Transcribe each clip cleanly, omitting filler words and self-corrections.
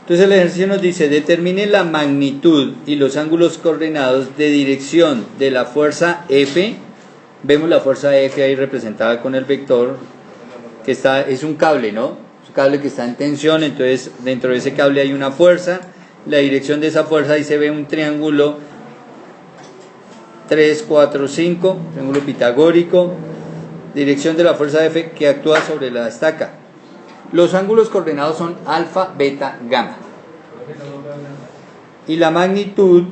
Entonces el ejercicio nos dice, determine la magnitud y los ángulos coordenados de dirección de la fuerza F. Vemos la fuerza F ahí representada con el vector, que es un cable, ¿no? Es un cable que está en tensión, entonces dentro de ese cable hay una fuerza. La dirección de esa fuerza, ahí se ve un triángulo 3, 4, 5, triángulo pitagórico. Dirección de la fuerza F que actúa sobre la estaca. Los ángulos coordenados son alfa, beta, gamma. Y la magnitud,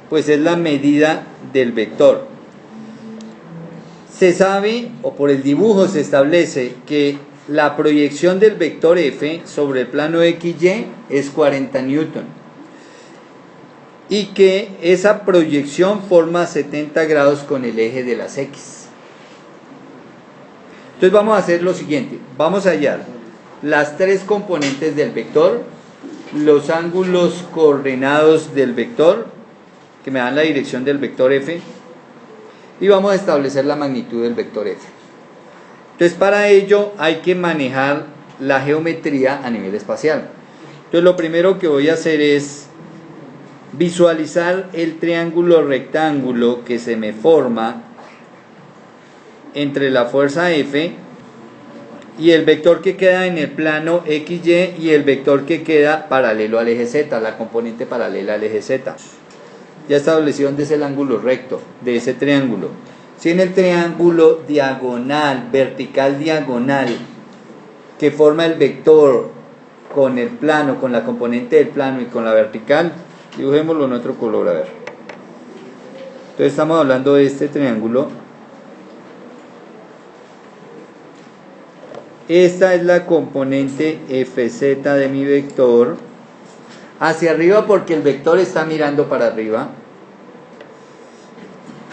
pues es la medida del vector. Se sabe, o por el dibujo se establece, que la proyección del vector F sobre el plano XY es 40 newton. Y que esa proyección forma 70 grados con el eje de las X. Entonces vamos a hacer lo siguiente, vamos a hallar las tres componentes del vector, los ángulos coordenados del vector, que me dan la dirección del vector F, y vamos a establecer la magnitud del vector F. Entonces para ello hay que manejar la geometría a nivel espacial. Entonces lo primero que voy a hacer es visualizar el triángulo rectángulo que se me forma entre la fuerza F y el vector que queda en el plano XY y el vector que queda paralelo al eje Z, la componente paralela al eje Z. Ya establecí dónde es el ángulo recto de ese triángulo. Si en el triángulo diagonal, vertical diagonal, que forma el vector con el plano, con la componente del plano y con la vertical, dibujémoslo en otro color, a ver. Entonces estamos hablando de este triángulo. Esta es la componente FZ de mi vector, hacia arriba porque el vector está mirando para arriba.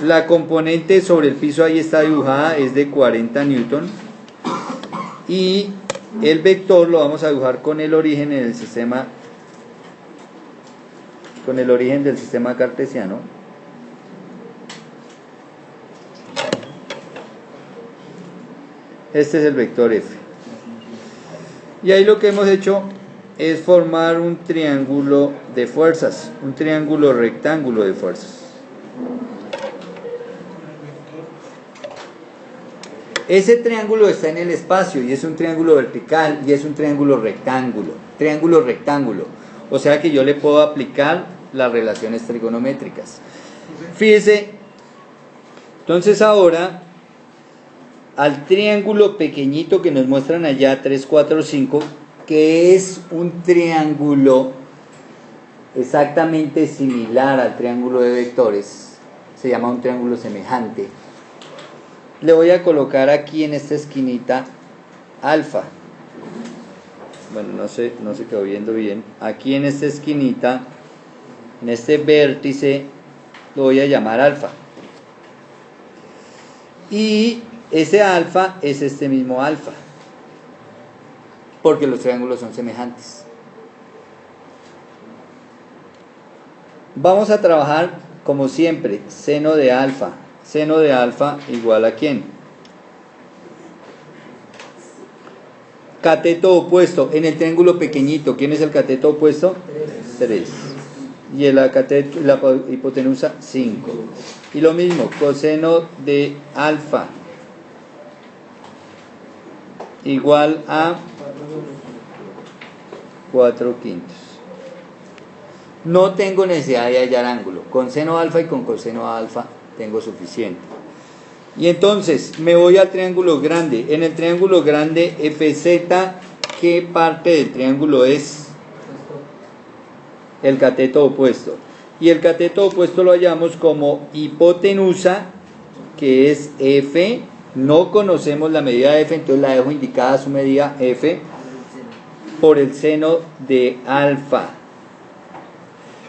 La componente sobre el piso ahí está dibujada, es de 40 newton. Y el vector lo vamos a dibujar con el origen en el sistema, con el origen del sistema cartesiano. Este es el vector F. Y ahí lo que hemos hecho es formar un triángulo de fuerzas, un triángulo rectángulo de fuerzas. Ese triángulo está en el espacio y es un triángulo vertical y es un triángulo rectángulo. O sea que yo le puedo aplicar las relaciones trigonométricas. Fíjese, entonces ahora al triángulo pequeñito que nos muestran allá, 3, 4, 5, que es un triángulo exactamente similar al triángulo de vectores, se llama un triángulo semejante. Le voy a colocar aquí en esta esquinita alfa. Bueno, no se quedó viendo bien. Aquí en esta esquinita, en este vértice, lo voy a llamar alfa. Y ese alfa es este mismo alfa, porque los triángulos son semejantes. Vamos a trabajar como siempre, seno de alfa. Seno de alfa igual a ¿quién? Cateto opuesto. En el triángulo pequeñito, ¿quién es el cateto opuesto? 3. Y la hipotenusa 5. Y lo mismo, coseno de alfa igual a 4/5. No tengo necesidad de hallar ángulo. Con seno alfa y con coseno alfa tengo suficiente. Y entonces me voy al triángulo grande. En el triángulo grande FZ, ¿qué parte del triángulo es? El cateto opuesto. Y el cateto opuesto lo hallamos como hipotenusa, que es F. No conocemos la medida de F, entonces la dejo indicada su medida F por el seno de alfa.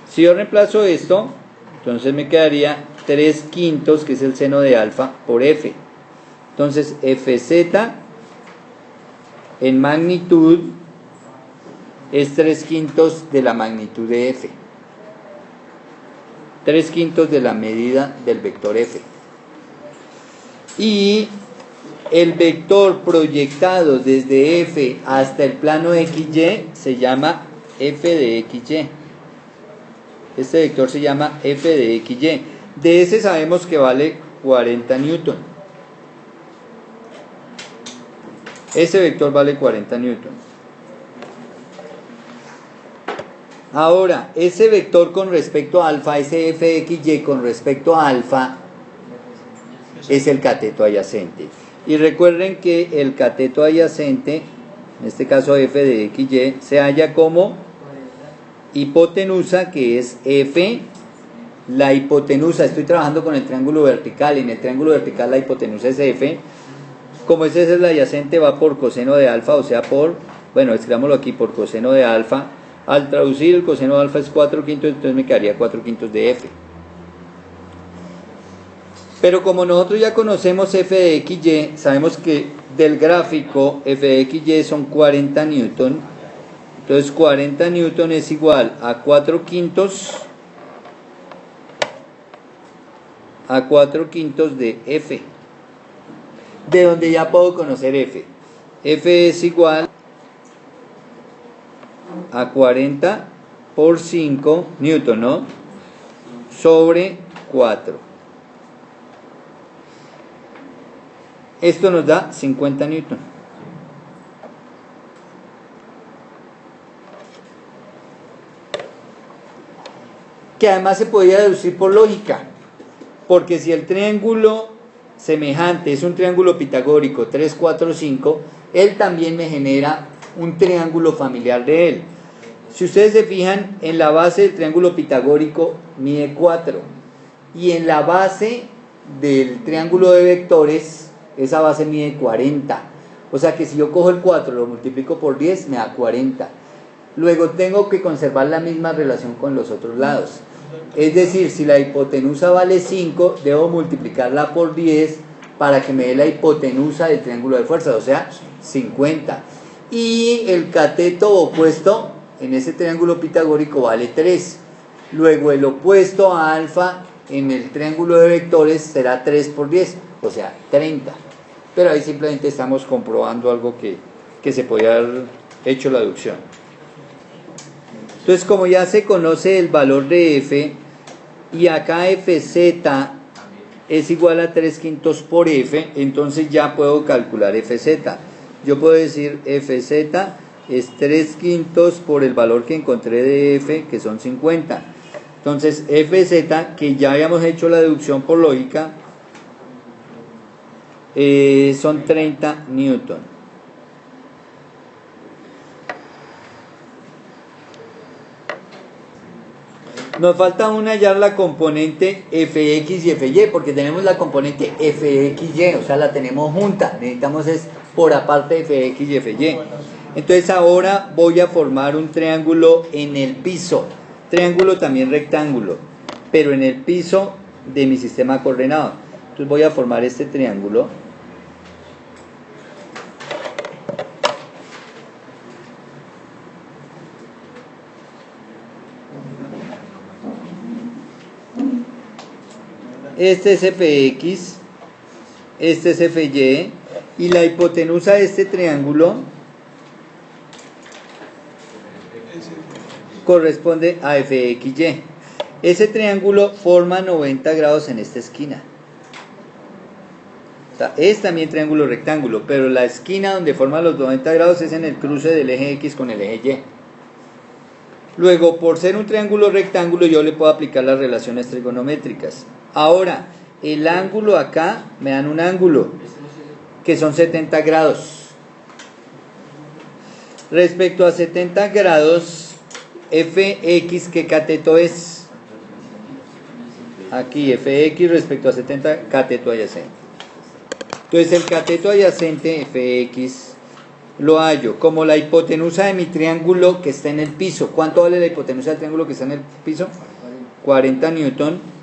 Si yo reemplazo esto, entonces me quedaría 3/5, que es el seno de alfa, por F. Entonces FZ en magnitud es 3/5 de la magnitud de F. 3/5 de la medida del vector F. Y el vector proyectado desde F hasta el plano XY se llama f de xy. Este vector se llama f de xy. De ese sabemos que vale 40 newton. Ese vector vale 40 newton. Ahora, ese vector con respecto a alfa, ese f de xy con respecto a alfa, es el cateto adyacente. Y recuerden que el cateto adyacente, en este caso f de xy, se halla como hipotenusa, que es f. La hipotenusa, estoy trabajando con el triángulo vertical, y en el triángulo vertical la hipotenusa es f. Como ese es el adyacente, va por coseno de alfa, o sea por, bueno, escribámoslo aquí, por coseno de alfa. Al traducir, el coseno de alfa es 4/5, entonces me quedaría 4/5 de f. Pero como nosotros ya conocemos f de xy, sabemos que del gráfico f de xy son 40 newton. Entonces 40 newton es igual a 4/5 de f. De donde ya puedo conocer f. F es igual a 40 por 5 newton, ¿no? Sobre 4. Esto nos da 50 newton. Que además se podría deducir por lógica, porque si el triángulo semejante es un triángulo pitagórico 3, 4, 5, él también me genera un triángulo familiar de él. Si ustedes se fijan, en la base del triángulo pitagórico mide 4, y en la base del triángulo de vectores, esa base mide 40. O sea que si yo cojo el 4, lo multiplico por 10, me da 40. Luego tengo que conservar la misma relación con los otros lados. Es decir, si la hipotenusa vale 5, debo multiplicarla por 10 para que me dé la hipotenusa del triángulo de fuerzas, o sea, 50. Y el cateto opuesto en ese triángulo pitagórico vale 3. Luego el opuesto a alfa en el triángulo de vectores será 3 por 10, o sea, 30. Pero ahí simplemente estamos comprobando algo que se podía haber hecho la deducción. Entonces, como ya se conoce el valor de f, y acá fz es igual a 3/5 por f, entonces ya puedo calcular fz. Yo puedo decir fz es 3/5 por el valor que encontré de f, que son 50. Entonces fz, que ya habíamos hecho la deducción por lógica, son 30 newton. Nos falta aún hallar la componente fx y fy, porque tenemos la componente fxy, o sea, la tenemos junta. Necesitamos es por aparte fx y fy. Entonces ahora voy a formar un triángulo en el piso. Triángulo también rectángulo, pero en el piso de mi sistema coordenado. Entonces voy a formar este triángulo. Este es fx, este es fy, y la hipotenusa de este triángulo corresponde a fxy. Ese triángulo forma 90 grados en esta esquina. O sea, es también triángulo rectángulo, pero la esquina donde forma los 90 grados es en el cruce del eje x con el eje y. Luego, por ser un triángulo rectángulo, yo le puedo aplicar las relaciones trigonométricas. Ahora, el ángulo acá, me dan un ángulo que son 70 grados. Respecto a 70 grados, fx, ¿qué cateto es? Aquí, fx respecto a 70, cateto adyacente. Entonces, el cateto adyacente, fx, lo hallo como la hipotenusa de mi triángulo que está en el piso. ¿Cuánto vale la hipotenusa del triángulo que está en el piso? 40 newton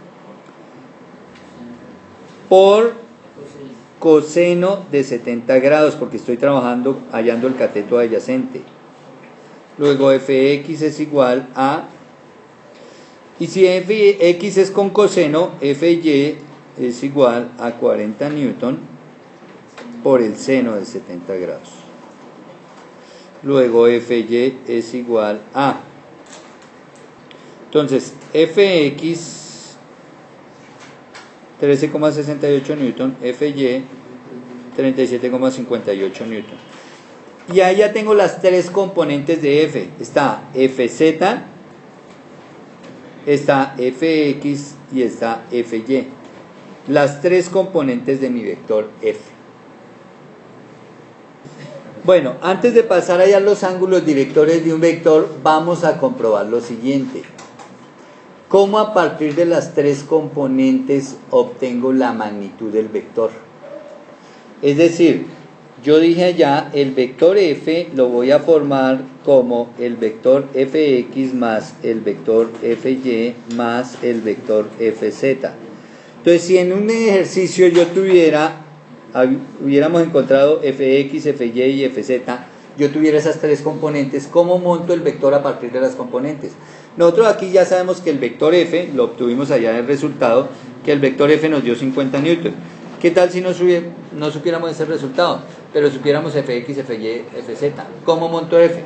por coseno de 70 grados, porque estoy trabajando hallando el cateto adyacente. Luego fx es igual a, y si fx es con coseno, fy es igual a 40 newton por el seno de 70 grados. Luego fy es igual a Entonces, Fx 13,68 newton, Fy 37,58 newton. Y ahí ya tengo las tres componentes de F. Está Fz, está Fx y está Fy. Las tres componentes de mi vector F. Bueno, antes de pasar allá a los ángulos directores de un vector, vamos a comprobar lo siguiente. ¿Cómo a partir de las tres componentes obtengo la magnitud del vector? Es decir, yo dije allá, el vector F lo voy a formar como el vector Fx más el vector Fy más el vector Fz. Entonces, si en un ejercicio yo hubiéramos encontrado Fx, Fy y Fz, yo tuviera esas tres componentes, ¿cómo monto el vector a partir de las componentes? Nosotros aquí ya sabemos que el vector F, lo obtuvimos allá en el resultado, que el vector F nos dio 50 newton. ¿Qué tal si no supiéramos ese resultado, pero supiéramos Fx, Fy, Fz? ¿Cómo monto F?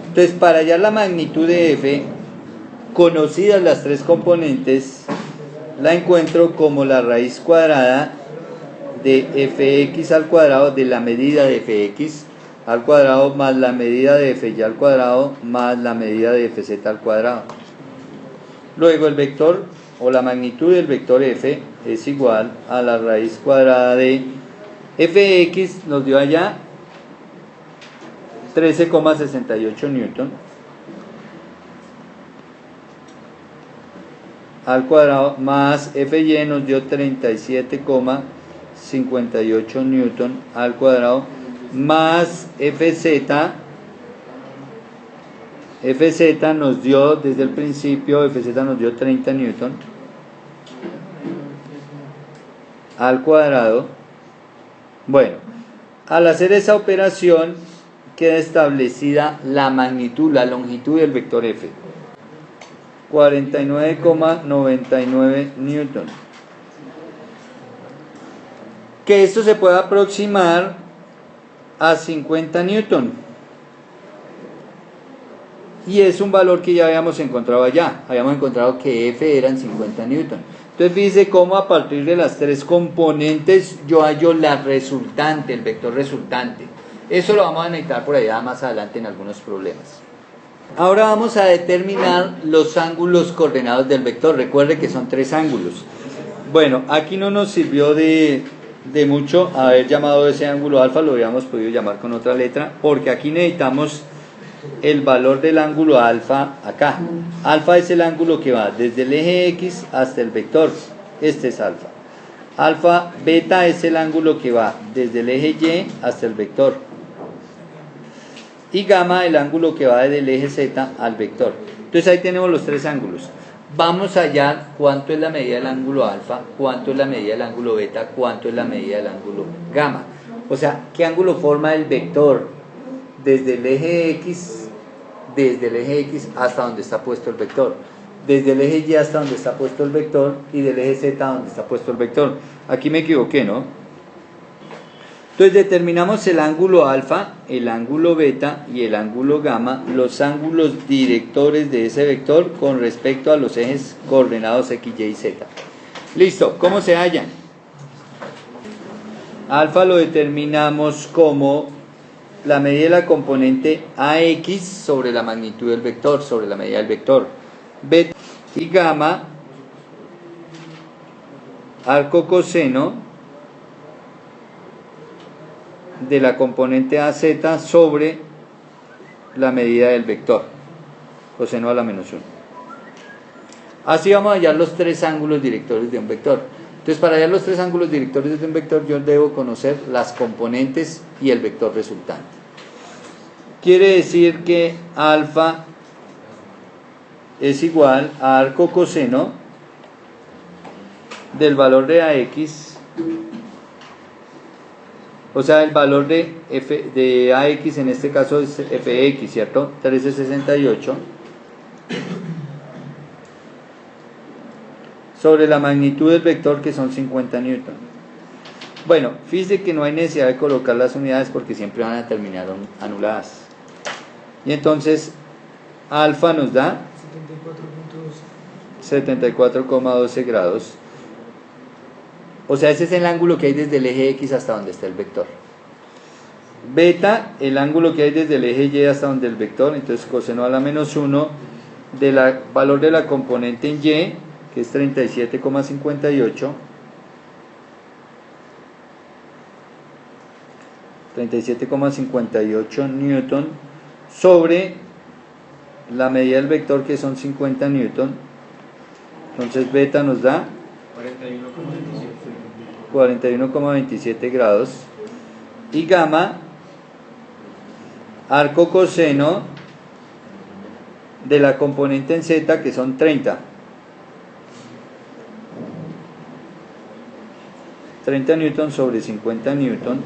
Entonces, para hallar la magnitud de F, conocidas las tres componentes, la encuentro como la raíz cuadrada de Fx al cuadrado de la medida de Fx al cuadrado más la medida de Fy al cuadrado más la medida de Fz al cuadrado. Luego el vector o la magnitud del vector F es igual a la raíz cuadrada de Fx, nos dio allá 13,68 newton al cuadrado más Fy nos dio 37,58 newton al cuadrado más Fz nos dio desde el principio, Fz nos dio 30 newton al cuadrado. Bueno, al hacer esa operación queda establecida la magnitud, la longitud del vector F, 49,99 newton. Que esto se puede aproximar a 50 newton. Y es un valor que ya habíamos encontrado allá. Habíamos encontrado que F eran 50 newton. Entonces fíjese cómo a partir de las tres componentes yo hallo la resultante, el vector resultante. Eso lo vamos a necesitar por allá más adelante en algunos problemas. Ahora vamos a determinar los ángulos coordenados del vector. Recuerde que son tres ángulos. Bueno, aquí no nos sirvió de mucho haber llamado ese ángulo alfa, lo habíamos podido llamar con otra letra, porque aquí necesitamos el valor del ángulo alfa acá. Alfa es el ángulo que va desde el eje X hasta el vector. Este es alfa. Alfa beta es el ángulo que va desde el eje Y hasta el vector. Y gamma el ángulo que va desde el eje Z al vector. Entonces ahí tenemos los tres ángulos. Vamos a hallar cuánto es la medida del ángulo alfa, cuánto es la medida del ángulo beta, cuánto es la medida del ángulo gamma. O sea, qué ángulo forma el vector desde el eje X, hasta donde está puesto el vector, desde el eje Y hasta donde está puesto el vector y del eje Z donde está puesto el vector. Aquí me equivoqué, ¿no? Entonces determinamos el ángulo alfa, el ángulo beta y el ángulo gamma, los ángulos directores de ese vector con respecto a los ejes coordenados X, Y y Z. Listo, ¿cómo se hallan? Alfa lo determinamos como la medida de la componente AX sobre la magnitud del vector, sobre la medida del vector. Beta y gamma, arco coseno de la componente AZ sobre la medida del vector, coseno a la menos 1. Así vamos a hallar los tres ángulos directores de un vector. Entonces, para hallar los tres ángulos directores de un vector, yo debo conocer las componentes y el vector resultante. Quiere decir que alfa es igual a arco coseno del valor de AX, o sea, el valor de AX en este caso es FX, ¿cierto? 1368 sobre la magnitud del vector, que son 50 newton. Bueno, fíjese que no hay necesidad de colocar las unidades porque siempre van a terminar anuladas. Y entonces alfa nos da 74,12 grados. O sea, ese es el ángulo que hay desde el eje X hasta donde está el vector. Beta, el ángulo que hay desde el eje Y hasta donde el vector, entonces coseno a la menos 1 del valor de la componente en Y, que es 37,58. 37,58 newton sobre la medida del vector, que son 50 newton. Entonces beta nos da 41,27 grados. Y gamma, arco coseno de la componente en Z, que son 30 newton sobre 50 newton.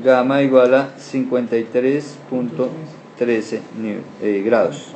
Gamma igual a 53,13 grados.